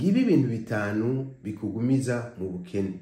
Ngibi ibintu bitanu bikugumiza mu bukene.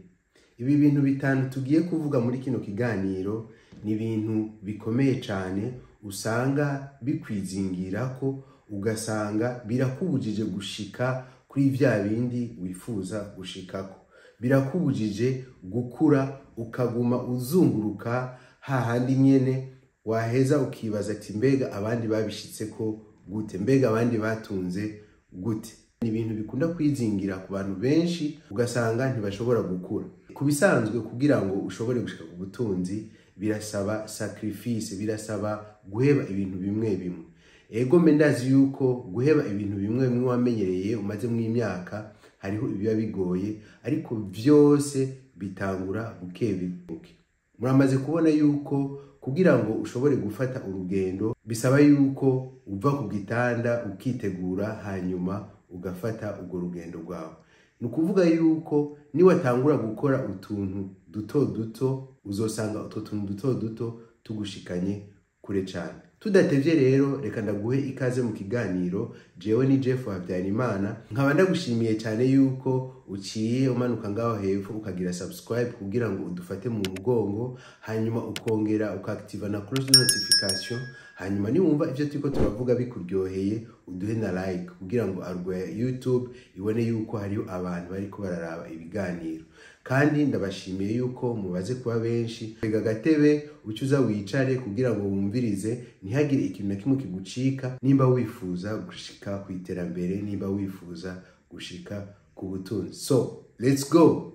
Ibi bintu bitanu tugiye kuvuga muri kino kiganiro ni ibintu bikomeye cyane usanga bikwizingirako ugasanga birakubujije gushika kuri vya bindi wifuza gushikako. Birakubujije gukura ukaguma uzunguruka hahandi nyene waheza ukibaza ati mbega abandi babishitseko gute, mbega abandi batunze gute. Ni ibintu bikunda kwizingira ku bantu benshi ugasanga ntibashobora gukura. Kubisanzwe kugira ngo ushobore gushika ku butunzi birasaba sacrifice, birasaba guheba ibintu bimwe bimwe. Ego mendazi yuko guheba ibintu bimwe bimwe wamenyereye umaze mu imyaka hariho ibiba bigoye, ariko vyose bitangura bukebuke. Muramaze kubona yuko kugira ngo ushobore gufata urugendo bisaba yuko uva ku gitanda ukitegura hanyuma ugafata urwo rugendo rwawe. Nukuvuga yuko niwatangura gukora utuntu duto duto uzosanga utwo tuntu duto duto tugushikanye kure cyane. Tudatevye rero reka ndaguhe ikaze mu kiganiro. Jewe ni Jeff Habyarimana, nkaba ndagushimiye cyane yuko uciye umanuka ngaho hepfo ukagira subscribe kugira ngo udufate mu mugongo, hanyuma ukongera ukaactiva na cloche de notification, hanyuma niwumva ivyo turiko turavuga bikuryoheye uduhe na like kugira ngo arwe YouTube ibone yuko hariyo abantu bariko bararaba ibiganiro. Kandi ndabashimiye yuko mubaze kuba benshi. Pega gatebe ucuza wicare kugira ngo wumvirize, ntihagire ikintu na kimwe kigucika. Nimba wifuza gushika ku iterambere, nimba wifuza gushika ku butunzi. So, let's go.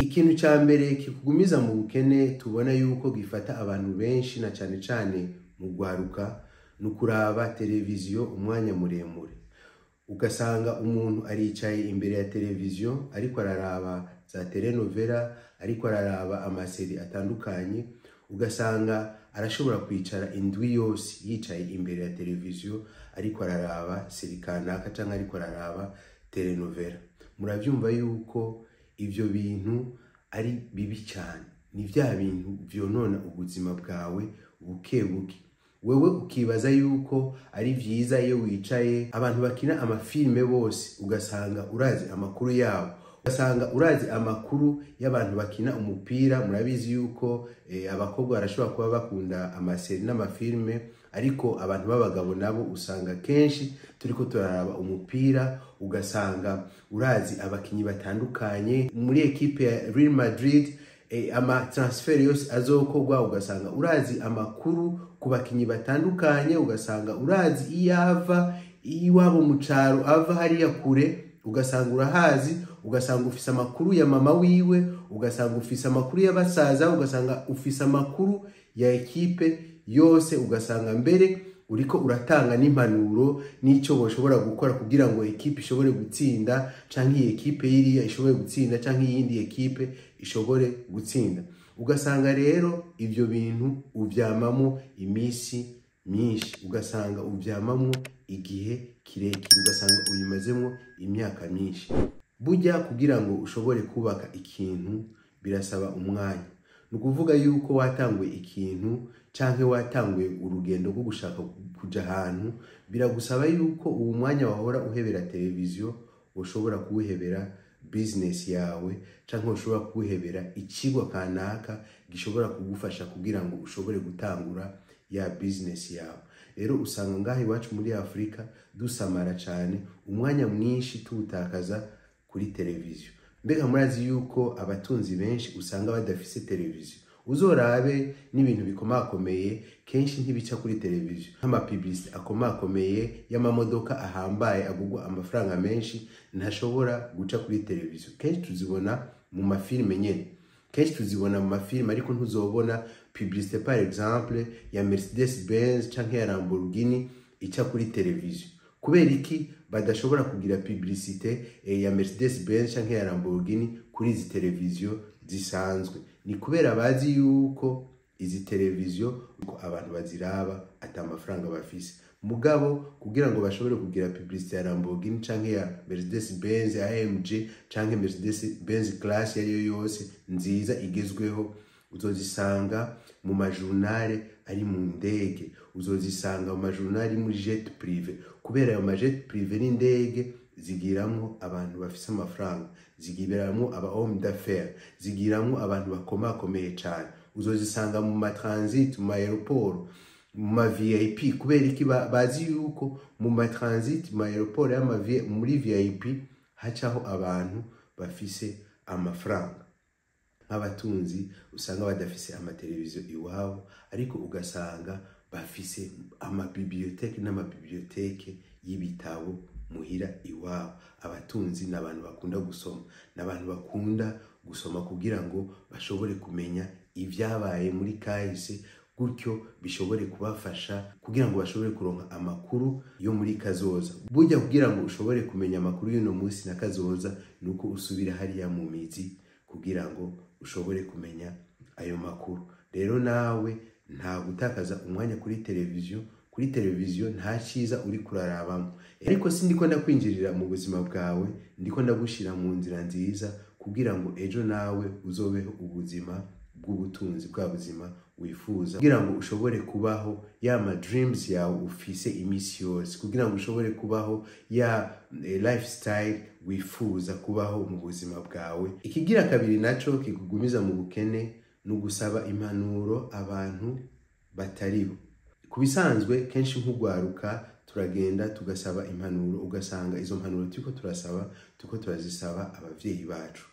Ikintu ca mbere kikugumiza mu bukene tubona yuko gifata abantu benshi na cyane cyane mu gwaruka nukuraba televiziyo umwanya muremure. Ugasanga umuntu aricaye imbere ya televiziyo ariko araraba za telenovela, ariko araraba amaseri atandukanye. Ugasanga arashobora kwicara indwi yose yicaye imbere ya televiziyo ariko araraba seri kanaka canke ariko araraba telenovela. Muravyumva yuko ivyo bintu ari bibi cyane. Ni vya bintu vyonona ubuzima bwawe bukebuke. Wewe ukibaza yuko ari vyiza iyo wicaye abantu bakina amafilme bose ugasanga urazi amakuru yabo, ugasanga urazi amakuru y'abantu bakina umupira. Murabizi yuko abakobwa barashobora kuba bakunda amaseri n'amafilme, ariko abantu b'abagabo nabo usanga kenshi turiko turaraba umupira. Ugasanga urazi abakinyi batandukanye muri equipe ya Real Madrid, ama transfer yose azokogwa. Ugasanga urazi amakuru ku bakinyi batandukanye, ugasanga urazi iyava iwabo mu caro ava hariya kure, ugasanga urahazi. Ugasanga ufise amakuru ya mama wiwe, ugasanga ufise amakuru y'abasaza, ugasanga ufise amakuru ya equipe yose. Ugasanga mbere uriko uratanga n'impanuro n'ico boshobora gukora kugira ngo equipe ishobore gutsinda, canke iyi equipe yiriya ishobore gutsinda, canke iyindi equipe ishobore gutsinda. Ugasanga rero ivyo bintu uvyamamo imisi myinshi, ugasanga uvyamamo igihe kirekire, ugasanga ubimazemo imyaka myinshi. Burya kugira ngo ushobore kubaka ikintu birasaba umwanya. Nukuvuga yuko watanguye ikintu canke watanguye urugendo rwo gushaka kuja ahantu, biragusaba yuko uwo mwanya wahora uhebera televiziyo ushobora kuwuhebera business yawe, canke ushobora kuwuhebera ikigwa kanaka gishobora kugufasha kugira ngo ushobore gutangura ya business yawe. Rero usanga ngaho iwacu muri Afrika dusamara cyane, umwanya mwinshi tuwutakaza kuri televiziyo. Mbega murazi yuko abatunzi benshi usanga badafise televiziyo. Uzorabe n'ibintu bikomakomeye kenshi ntibica kuri televiziyo. Nk'ama publicité akomakomeye y'amamodoka ahambaye agugwa amafaranga menshi ntashobora guca kuri televiziyo. Kenshi tuzibona mu mafilme nyene, kenshi tuzibona mu mafilme, ariko ntuzobona publicité par exemple ya Mercedes Benz canke ya Lamborghini ica kuri televiziyo. Kubera iki badashobora kugira publicité ya Mercedes Benz canke ya Lamborghini kuri izi televiziyo zisanzwe? Ni kubera bazi yuko izi televiziyo ko abantu baziraba ata amafaranga bafise. Mugabo kugira ngo bashobore kugira publicité ya Lamborghini canke ya Mercedes Benz, AMG canke Mercedes Benz class yariyo yose nziza igezweho, uzozisanga mu majournal ari mu ndege, uzozisanga mu majorunali ari muri jet privé, kubera ayo majet privé n'indege zigiramwo abantu bafise amafaranga, zigiramwo aba homme d'affaires, zigiramwo abantu bakomakomeye cyane. Uzozisanga mu matransit, mu aeroport, mu ma VIP, kubera iki bazi yuko mu matransit, mu aeroport muri VIP hacaho abantu bafise amafaranga. Nk'abatunzi usanga badafise amateleviziyo iwabo, ariko ugasanga bafise amabiblioteke n'amabiblioteke y'ibitabo muhira iwabo. Abatunzi n'abantu bakunda gusoma, n'abantu bakunda gusoma kugira ngo bashobore kumenya ivyabaye muri kahise, gutyo bishobore kubafasha kugira ngo bashobore kuronka amakuru yo muri kazoza. Burya kugira ngo ushobore kumenya amakuru y'uno munsi na kazoza, nuko usubira hariya mu mizi kugira ngo ushobore kumenya ayo makuru. Rero nawe nta gutakaza umwanya kuri televiziyo. Kuri televiziyo nta cyiza uri kurarabamo, ariko si ndiko ndakwinjirira mu buzima bwawe, ndiko ndagushira mu nzira nziza kugira ngo ejo nawe uzobeho ubuzima bw'ubutunzi, bwa buzima wifuza, kugira ngo ushobore kubaho ya dreams yawe ufise imisi yose, kugira ngo ushobore kubaho ya lifestyle wifuza kubaho mu buzima bwawe. Ikigira kabiri naco kikugumiza mu bukene no gusaba impanuro abantu bataribo. Kubisanzwe kenshi nk'ugwaruka turagenda tugasaba impanuro, ugasanga izo mpanuro tuko turazisaba abavyeyi bacu,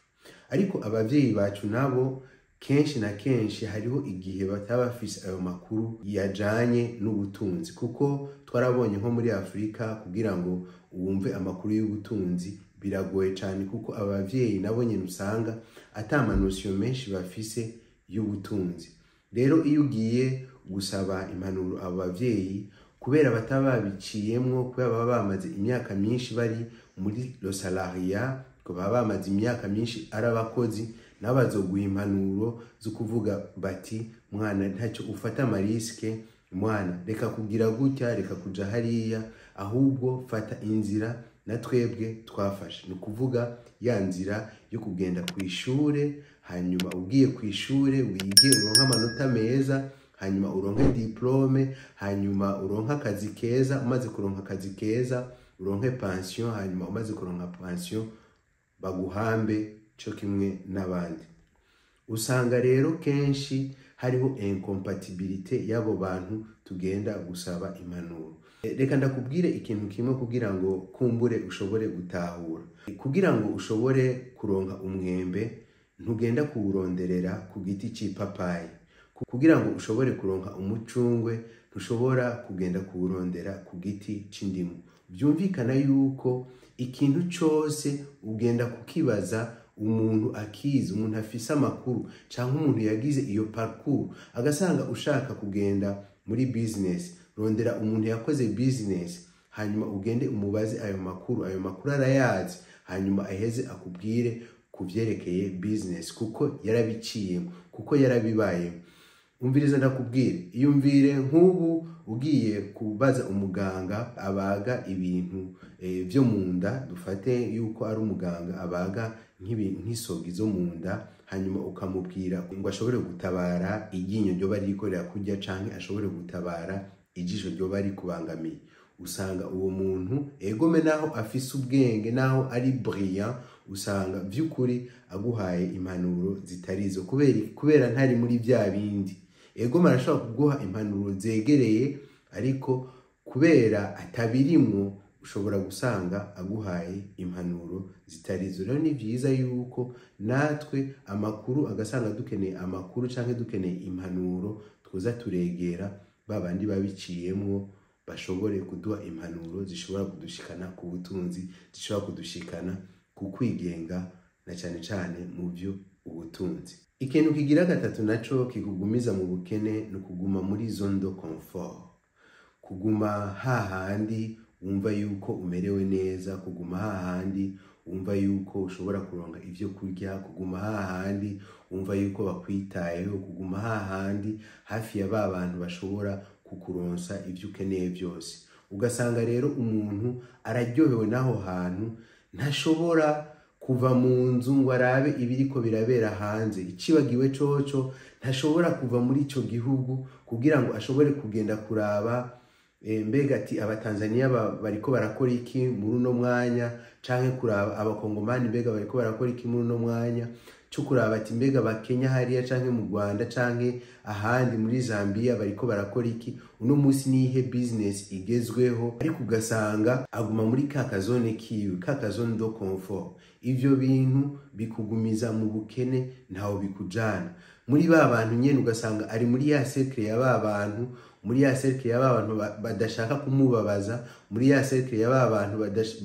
ariko abavyeyi bacu nabo kenshi na kenshi hariho igihe bataba bafise ayo makuru yajanye n'ubutunzi, kuko twarabonye nko muri Afrika kugira ngo wumve amakuru y'ubutunzi biragoye cyane, kuko abavyeyi nabo nyene usanga atamanosiyo menshi bafise y'ubutunzi. Rero iyo ugiye gusaba impanuro abo bavyeyi, kubera bataba babiciyemwo, kubera baba bamaze imyaka myinshi bari muri lo salariat, baba bamaze imyaka myinshi ari abakozi, nabo bazoguha impanuro zo kuvuga bati mwana ntacyo ufata amariske, mwana reka kugira gutya, reka kuja hariya, ahubwo fata inzira na twebwe twafashe. Ni kuvuga ya nzira yo kugenda ku ishure, hanyuma ugiye ku ishure wige uronka amanota meza, hanyuma uronke diplome, hanyuma uronka akazi keza, umaze kuronka akazi keza uronke pension, hanyuma umaze kuronka pension baguhambe cyo kimwe n'abandi. Usanga rero kenshi hariho incompatibilité y'abo bantu tugenda gusaba impanuro. Reka ndakubwire ikintu kimwe kugira ngo kumbure ushobore gutahura. Kugira ngo ushobore kuronka umwembe ntugenda kuwuronderera ku giti c'ipapayi. Kugira ngo ushobore kuronka umucungwe ntushobora kugenda kuwurondera ku giti c'indimu. Byumvikana yuko ikintu cyose ugenda kukibaza umuntu akizi, umuntu afise amakuru, cyangwa umuntu yagize iyo parcours, agasanga ushaka kugenda muri business, rondera umuntu yakoze business, hanyuma ugende umubaze ayo makuru arayazi, hanyuma aheze akubwire kuvyerekeye business, kuko yarabiciyemo, kuko yarabibaye. Umviriza ndakubwire, iyumvire nk'ubu ugiye kubaza umuganga abaga ibintu byo munda, dufate yuko ari umuganga abaga nk'isogi zo munda, hanyuma ukamubwira ngo ashobore gutabara iryinyo ryo bari rikorera kurya, canke ashobore gutabara ijisho ryo bari kubangamiye. Usanga uwo muntu egome naho afise ubwenge, naho ari brillant, usanga vy'ukuri aguhaye impanuro zitarizo, kubera ntari muri bya bindi. Egome arashobora kuguha impanuro zegereye, ariko kubera atabirimwo ushobora gusanga aguhaye impanuro zitarizo. Rero ni byiza yuko natwe amakuru agasanga dukeneye amakuru canke dukeneye impanuro, twoza turegera babandi babiciyemwo, bashobore kuduha impanuro zishobora kudushikana ku butunzi, zishobora kudushikana ku kwigenga, na cyane cyane mu byo ubutunzi. Ikintu kigira gatatu naco kikugumiza mu bukene no kuguma muri zone de confort, kuguma hahandi wumva yuko umerewe neza, kuguma hahandi wumva yuko ushobora kuronka ivyo kurya, kuguma hahandi wumva yuko bakwitayeho, kuguma hahandi hafi ya ba bantu bashobora kukuronsa ivyo ukeneye byose. Ugasanga rero umuntu araryohewe naho hantu, ntashobora kuva mu nzu ngo arabe ibiriko birabera hanze. Icibagiwe coco ntashobora kuva muri ico gihugu kugira ngo ashobore kugenda kuraba mbega ati abatanzania bariko barakora iki muri uno mwanya, canke kuraba abakongomani mbega bariko barakora iki muri uno mwanya, cyo kuraba ati mbega bakenya hariya canke mu Rwanda canke ahandi muri Zambia bariko barakora iki, uno musi nihe business igezweho. Ariko ugasanga aguma muri kakazone kiwe, kakazone do confort. Ivyo bintu bikugumiza mu bukene, ntaho bikujana. Muri ba bantu nyene ugasanga ari muri ya cercle ya ba bantu, muri ya cercle ya ba bantu badashaka kumubabaza, muri ya cercle ya ba bantu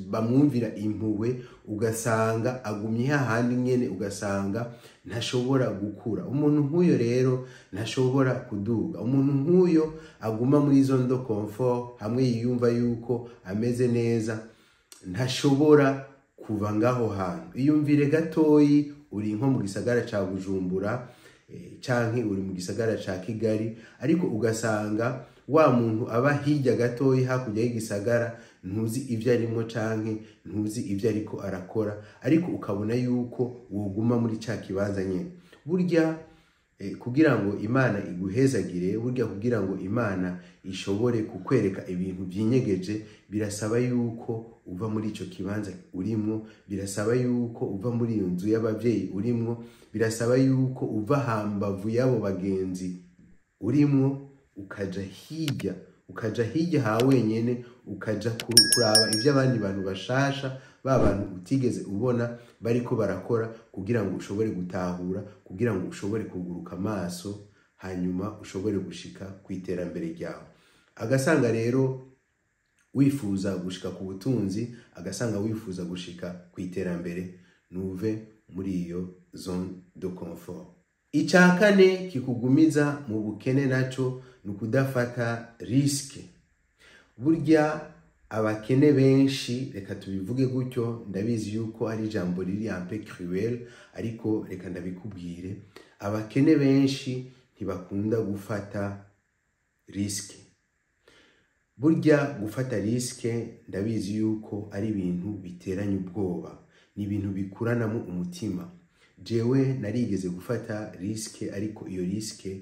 bamwumvira impuhwe, ugasanga agumye hahandi nyene, ugasanga ntashobora gukura. Umuntu nk'uyo rero ntashobora kuduga. Umuntu nk'uyo aguma muri zone de confort, hamwe yiyumva yuko ameze neza, ntashobora kuva ngaho hantu. Iyumvire gatoyi uri nko mu gisagara ca Bujumbura canke uri mu gisagara ca Kigali, ariko ugasanga wa muntu aba hirya gatoyi hakurya y'igisagara, ntuzi ivyo arimo canke ntuzi ivyo ariko arakora, ariko ukabona yuko woguma muri ca kibanza nyene. Burya kugira ngo Imana iguhezagire, burya kugira ngo Imana ishobore kukwereka ibintu byinyegeje, birasaba yuko uva muri ico kibanza urimo, birasaba yuko uva muri iyo nzu y'abavyeyi urimo, birasaba yuko uva hambavu yabo bagenzi urimo, ukaja hirya ha wenyene, ukaja kuraba ivyo abandi bantu bashasha, ba bantu utigeze ubona bariko barakora, kugira ngo ushobore gutahura, kugira ngo ushobore kuguruka amaso, hanyuma ushobore gushika kwiterambere ryawe. Agasanga rero wifuza gushika ku butunzi, agasanga wifuza gushika kwiterambere, nuve muri iyo zone de confort. Icakane kikugumiza mu bukene naco nukudafata riske. Burya abakene benshi, reka tubivuge gutyo, ndabizi yuko ari jambo riri un peu cruel, ariko reka ndabikubwire, abakene benshi ntibakunda gufata riske. Burya gufata riske ndabizi yuko ari ibintu biteranya ubwoba, ni ibintu bikuranamo umutima. Jewe narigeze gufata riske, ariko iyo riske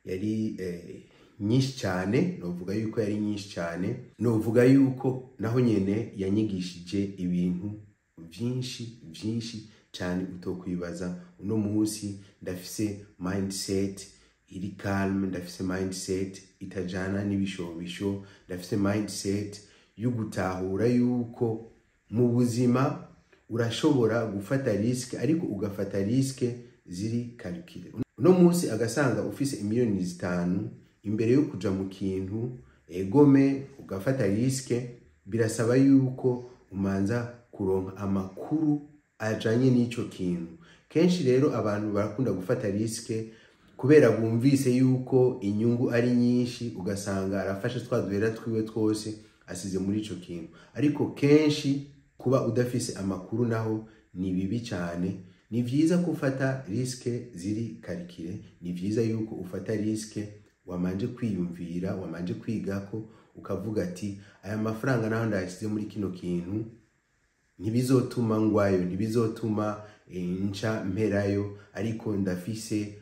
yari nyinshi cyane, novuga yuko yari nyinshi cyane, novuga yuko naho nyene yanyigishije ibintu byinshi cyane utokwibaza. Uno munsi ndafise mindset iri calm, ndafise mindset itajana n'ibishobisho, ndafise mindset yo gutahura yuko mu buzima urashobora gufata riske, ariko ugafata riske ziri calculé. Uno munsi agasanga ufise imiliyoni 5 imbere yo kuja mu kintu, egome ugafata riske, birasaba yuko umanza kuronka amakuru ajanye n'ico kintu. Kenshi rero abantu barakunda gufata riske kubera bumvise yuko inyungu ari nyinshi, ugasanga arafashe twaduhera twiwe twose asize muri ico kintu. Ariko kenshi kuba udafise amakuru naho ni bibi cyane. Ni vyiza kufata riske ziri calculé, ni vyiza yuko ufata riske wamanje kwiyumvira, wamanje kwigako, ukavuga ati aya mafaranga naho ndashyize muri kino kintu ntibizotuma ngwayo, ntibizotuma nca mperayo, ariko ndafise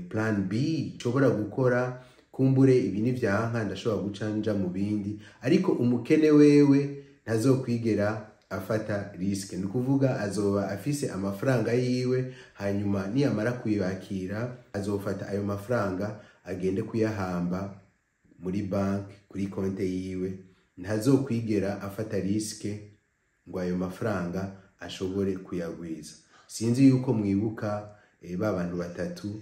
plan B nshobora gukora, kumbure ibi ni vyanka ndashobora gucanja mu bindi. Ariko umukene wewe ntazokwigera afata riske, nukuvuga azoba afise amafaranga yiwe, hanyuma niyamara kuyakira azofata ayo mafaranga agende kuyahamba muri bank kuri konte yiwe, ntazokwigera afata riske ngo ayo mafaranga ashobore kuyagwiza. Sinzi yuko mwibuka ba bantu batatu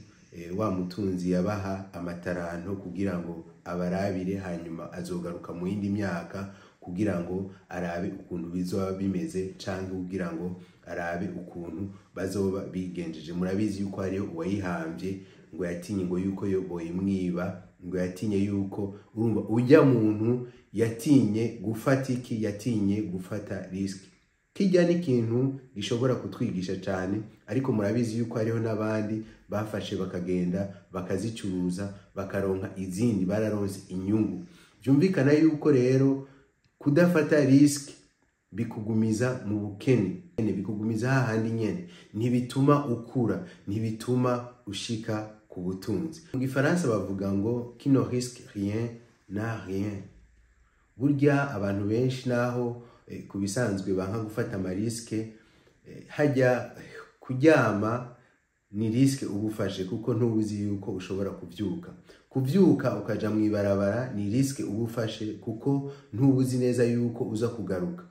wa mutunzi yabaha amataranto kugira ngo abarabire, hanyuma azogaruka mu yindi myaka kugira ngo arabe ukuntu bizoba bimeze, canke kugira ngo arabe ukuntu bazoba bigenjeje. Murabizi yuko hariyo uwayihambye ngo yatinye ngo yuko yoboye mwiba, ngo yatinye yuko, urumva ujya muntu yatinye gufata iki, yatinye gufata riske. Kijya n'ikintu gishobora kutwigisha cyane, ariko murabizi yuko hariho n'abandi bafashe bakagenda bakazicuruza bakaronka izindi, bararonse inyungu. Byumvikana yuko rero kudafata riske bikugumiza mu bukene, bikugumiza hahandi nyene, ntibituma ukura, ntibituma ushika ku butunzi. Mu Gifaransa bavuga ngo qui ne risque rien n'a rien. Burya abantu benshi naho kubisanzwe banka gufata amariske, hajya kuryama ni riske ubufashe kuko ntubuzi yuko ushobora kuvyuka ukaja mwibarabara, ni riske ubufashe kuko ntubuzi neza yuko uza kugaruka.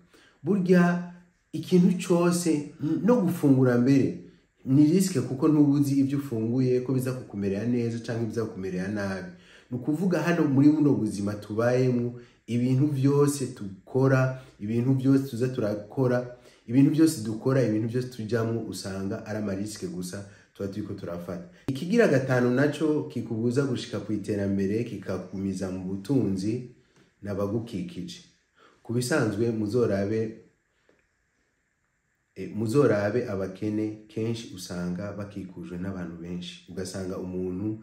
Burya ikintu cyose no gufungura mbere ni riske kuko ntubuzi ibyo ufunguye ko biza kukumerera neza canke biza kukumerera nabi. Nukuvuga hano muri buno buzima tubayemo, ibintu byose tukora, ibintu byose tuza turakora, ibintu byose dukora, ibintu byose tujamwo usanga ari amariske gusa tuba turiko turafata. Ikigira gatanu naco kikubuza gushika ku iterambere, kikakumiza mu butunzi n'abagukikije. Kubisanzwe muzorabe abakene kenshi usanga bakikujwe n'abantu benshi. Ugasanga umuntu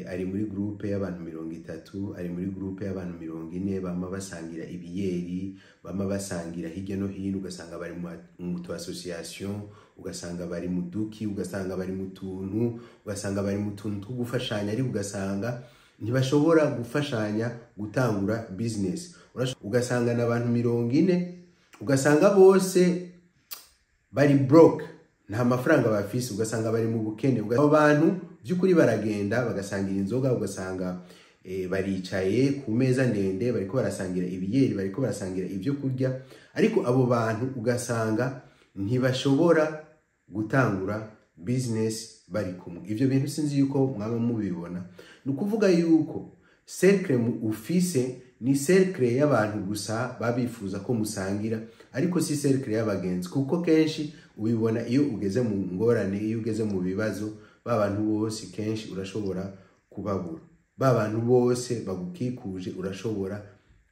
ari muri groupe y'abantu 30, ari muri groupe y'abantu 40, bama basangira ibiyeri, bama basangira hirya no hino, ugasanga bari mu association, ugasanga bari mu duki, ugasanga bari mu tuntu, ugasanga bari mu tuntu tugufashanya, ari ugasanga ntibashobora gufashanya gutangura business. Ugasanga n'abantu 40, ugasanga bose bari broke, nta mafaranga bafise, ugasanga bari mu bukene. Abo bantu byukuri baragenda bagasangira inzoga, ugasanga baricaye ku meza ndende bariko barasangira ibiyeri, bariko barasangira ibyo kurya, ariko abo bantu ugasanga ntibashobora gutangura business bari kumwe. Ivyo bintu sinzi yuko mwaba mubibona. Nukuvuga yuko cercle ufise ni cercle y'abantu gusa babifuza ko musangira, ariko si cercle y'abagenzi, kuko kenshi ubibona iyo ugeze mu ngorane, iyo ugeze mu bibazo, babantu bose kenshi urashobora kubabura. Babantu bose bagukikuje urashobora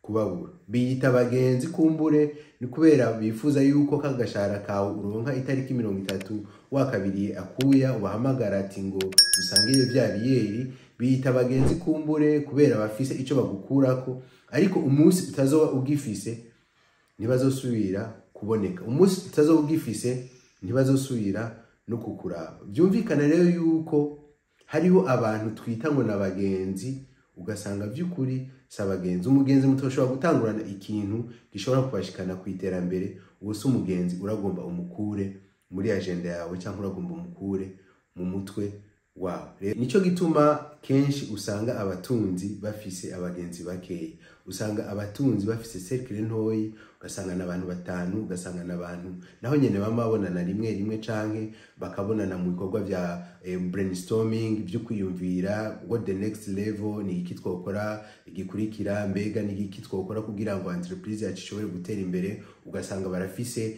kubabura. Biyita abagenzi kumbure ni kubera bifuza yuko kagashara kawe uronka itariki 30 wakabiriye akuya, ubahamagara ati ngo dusangire bya biyeri. Biyita abagenzi kumbure kubera bafise ico bagukurako, ariko umunsi utazoba ugifise ntibazosubira kuboneka. Umunsi utazoba ugifise ntibazosubira no kukuraba. Byumvikana rero yuko hariho abantu twita ngo nabagenzi, ugasanga byukuri sabagenzi. Umugenzi mutoshobora gutangurana ikintu gishobora kubashikana ku iterambere, ubuse umugenzi uragomba umukure muri agenda yawe cyangwa uragomba umukure mu mutwe wawe. Nico gituma kenshi usanga abatunzi bafise abagenzi bakeya. Usanga abatunzi bafise cercle ntoyi, ugasanga n'abantu 5, ugasanga n'abantu naho nyene bamabonana rimwe canke bakabonana mu bikorwa vya brainstorming, byo kwiyumvira what the next level ni iki twokora igikurikira, mbega ni iki twokora kugira ngo entreprise yacu ishobore gutera imbere. Ugasanga barafise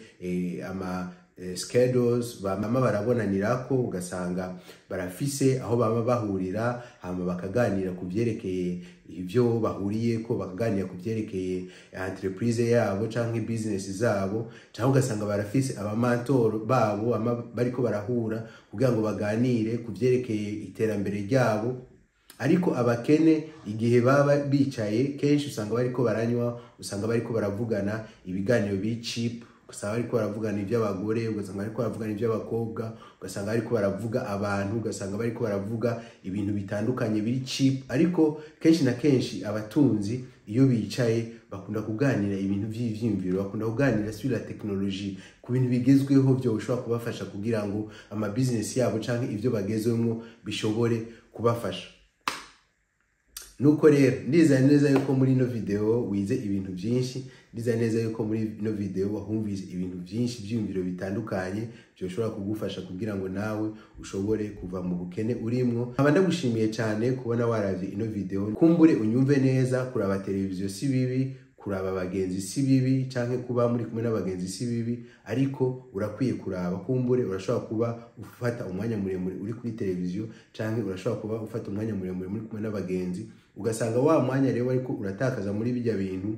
ama schedules bama barabonanirako, ugasanga barafise aho bama bahurira, hama bakaganira ku byerekeye ivyo bahuriye ko, bakaganira ku byerekeye entreprise yabo canke business zabo, cyangwa ugasanga barafise abamantor babo bariko barahura kugira ngo baganire ku byerekeye iterambere ryabo. Ariko abakene igihe baba bicaye kenshi usanga bariko baranywa, usanga bariko baravugana ibiganiro biri cheap, ugasanga bariko baravugana iby'abagore, ugasanga bariko baravugana iby'abakobwa, ugasanga bariko baravuga abantu, ugasanga bariko baravuga ibintu bitandukanye biri cheap. Ariko kenshi na kenshi abatunzi iyo bicaye bakunda kuganira ibintu by'ivyimviro, bakunda kuganira sur la technologie, ku bintu bigezweho byo ushobora kubafasha kugira ngo ama business yabo canke ivyo bagezwemo bishobore kubafasha. Nuko rero ndizana neza yuko muri no video wize ibintu byinshi, ndizana neza yuko muri no video wahumvise ibintu byinshi by'imviro bitandukanye byoshobora kugufasha kugira ngo nawe ushobore kuva mu bukene urimwo. Nkaba ndagushimiye cyane kubona waravye ino video. Kumbure unyumve neza, kuraba televiziyo si bibi, kuraba abagenzi si bibi, canke kuba muri kumwe n'abagenzi si bibi, ariko urakwiye kuraba. Kumbure urashobora kuba ufata umwanya muremure uri kuri televiziyo, canke urashobora kuba ufata umwanya muremure muri kumwe n'abagenzi, ugasanga wa mwanya rero ariko uratakaza muri bijya bintu.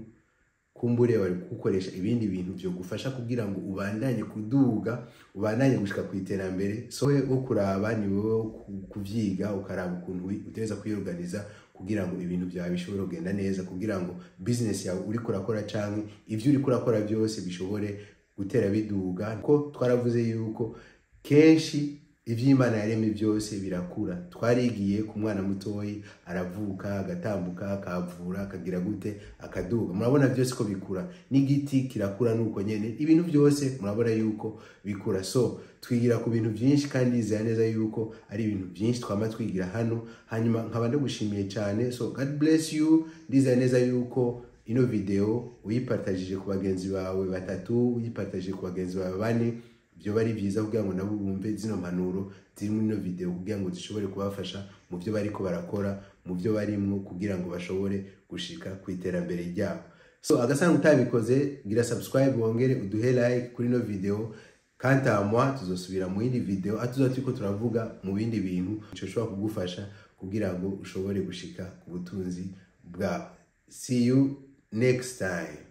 Kumbure bari gukoresha ibindi bintu byo gufasha kugira ngo ubandanye kuduga, ubandanye gushika ku iterambere. So wo kuraba ni wowe kuvyiga, ukaraba ukuntu uteza kwiyorganiza kugira ngo ibintu byawe bishobore kugenda neza, kugira ngo business yawe uri kurakora canke ivyo uri kurakora byose bishobore gutera biduga. Ko twaravuze yuko kenshi ivy'Imana yaremye byose birakura. Twarigiye ku mwana mutoyi aravuka, agatambuka, akavura, akagira gute, akaduga. Murabona byose ko bikura. N'igiti kirakura nuko nyene. Ibintu byose murabona yuko bikura. So twigira ku bintu byinshi kandi izaya neza yuko ari ibintu byinshi twama twigira hano. Hanyuma nkaba ndagushimiye cyane. So God bless you. Ndizaya neza yuko ino video uyipartagije ku bagenzi bawe batatu, uyipartagije ku bagenzi bawe bane, byo bari byiza kugira ngo nabo bumve zino mpanuro ziri muri ino video, kugira ngo zishobore kubafasha mu byo bariko barakora, mu byo barimwo, kugira ngo bashobore gushika ku iterambere ryabo. So agasanga utabikoze gira subscribe, wongere uduhe like kuri ino video. Kandi amwa tuzosubira mu yindi video atuzatiko turavuga mu bindi bintu bishobora kugufasha kugira ngo ushobore gushika ku butunzi bwawe. See you next time.